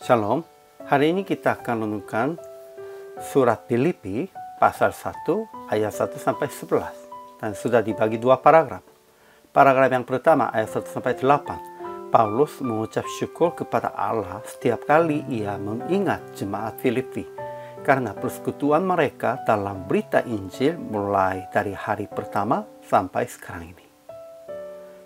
Shalom, hari ini kita akan renungkan surat Filipi pasal 1 ayat 1-11 dan sudah dibagi dua paragraf. Paragraf yang pertama ayat 1-8, Paulus mengucap syukur kepada Allah setiap kali ia mengingat jemaat Filipi karena persekutuan mereka dalam berita Injil mulai dari hari pertama sampai sekarang ini.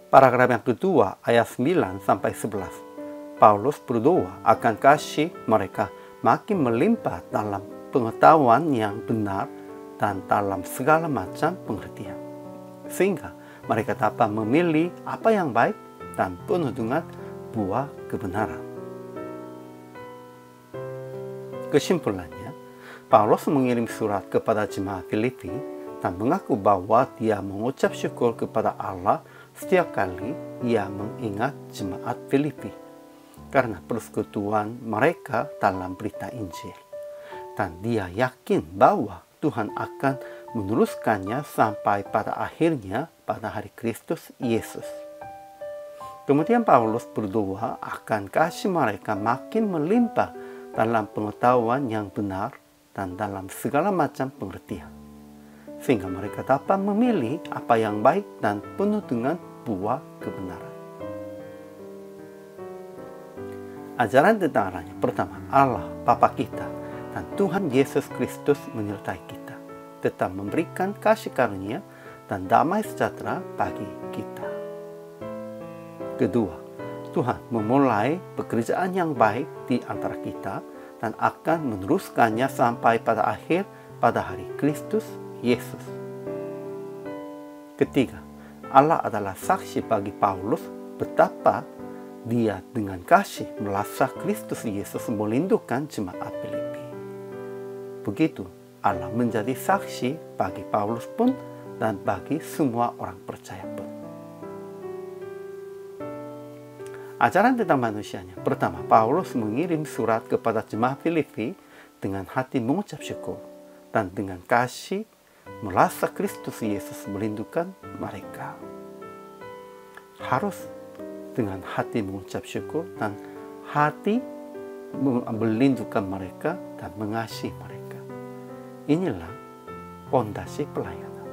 Paragraf yang kedua ayat 9-11, Paulus berdoa akan kasih mereka makin melimpah dalam pengetahuan yang benar dan dalam segala macam pengertian, sehingga mereka dapat memilih apa yang baik dan penuh dengan buah kebenaran. Kesimpulannya, Paulus mengirim surat kepada jemaat Filipi dan mengaku bahwa dia mengucap syukur kepada Allah setiap kali ia mengingat jemaat Filipi karena persekutuan mereka dalam berita Injil. Dan dia yakin bahwa Tuhan akan meneruskannya sampai pada akhirnya pada hari Kristus Yesus. Kemudian Paulus berdoa akan kasih mereka makin melimpah dalam pengetahuan yang benar dan dalam segala macam pengertian, sehingga mereka dapat memilih apa yang baik dan penuh dengan buah kebenaran. Ajaran tentang Allah, pertama, Allah Bapa kita dan Tuhan Yesus Kristus menyertai kita, tetap memberikan kasih karunia dan damai sejahtera bagi kita. Kedua, Tuhan memulai pekerjaan yang baik di antara kita dan akan meneruskannya sampai pada akhir pada hari Kristus Yesus. Ketiga, Allah adalah saksi bagi Paulus betapa dia dengan kasih melasa Kristus Yesus melindungi jemaat Filipi. Begitu Allah menjadi saksi bagi Paulus pun dan bagi semua orang percaya pun. Ajaran tentang manusianya. Pertama, Paulus mengirim surat kepada jemaat Filipi dengan hati mengucap syukur dan dengan kasih melasa Kristus Yesus melindungi mereka. Harus dengan hati mengucap syukur dan hati melindungi mereka dan mengasihi mereka. Inilah fondasi pelayanan.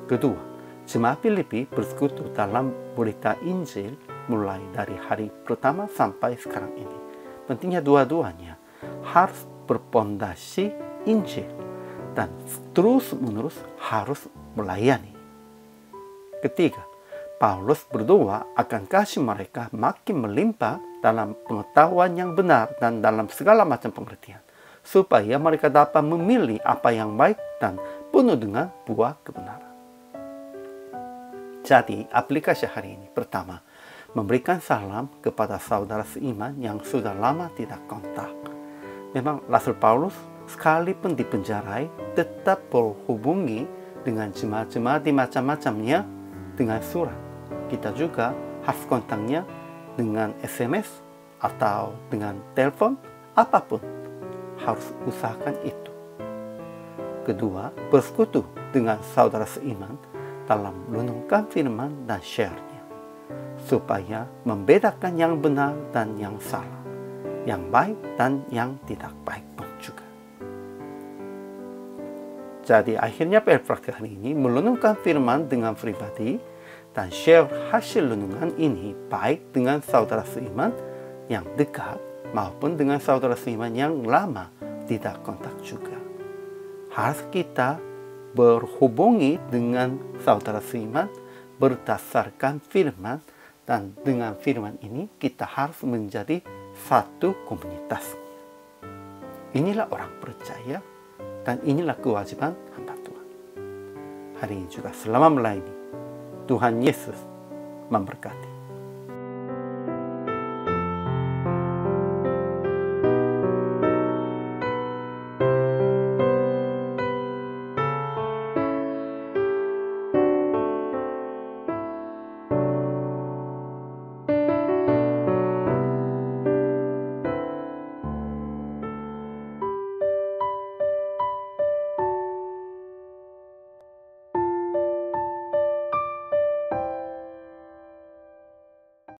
Kedua, jemaat Filipi bersekutu dalam berita Injil mulai dari hari pertama sampai sekarang ini. Pentingnya dua-duanya harus berpondasi Injil dan terus-menerus harus melayani. Ketiga, Paulus berdoa akan kasih mereka makin melimpah dalam pengetahuan yang benar dan dalam segala macam pengertian, supaya mereka dapat memilih apa yang baik dan penuh dengan buah kebenaran. Jadi, aplikasi hari ini. Pertama, memberikan salam kepada saudara seiman yang sudah lama tidak kontak. Memang Rasul Paulus sekalipun dipenjarai tetap berhubungi dengan jemaat-jemaat di macam-macamnya dengan surat. Kita juga harus kontaknya dengan SMS atau dengan telepon, apapun. Harus usahakan itu. Kedua, bersekutu dengan saudara seiman dalam renungkan firman dan share-nya, supaya membedakan yang benar dan yang salah, yang baik dan yang tidak baik pun juga. Jadi akhirnya praktik hari ini merenungkan firman dengan pribadi dan share hasil renungan ini baik dengan saudara seiman yang dekat maupun dengan saudara seiman yang lama tidak kontak juga. Harus kita berhubungi dengan saudara seiman berdasarkan firman, dan dengan firman ini kita harus menjadi satu komunitas. Inilah orang percaya dan inilah kewajiban hamba Tuhan. Hari ini juga selama melayani, Tuhan Yesus memberkati.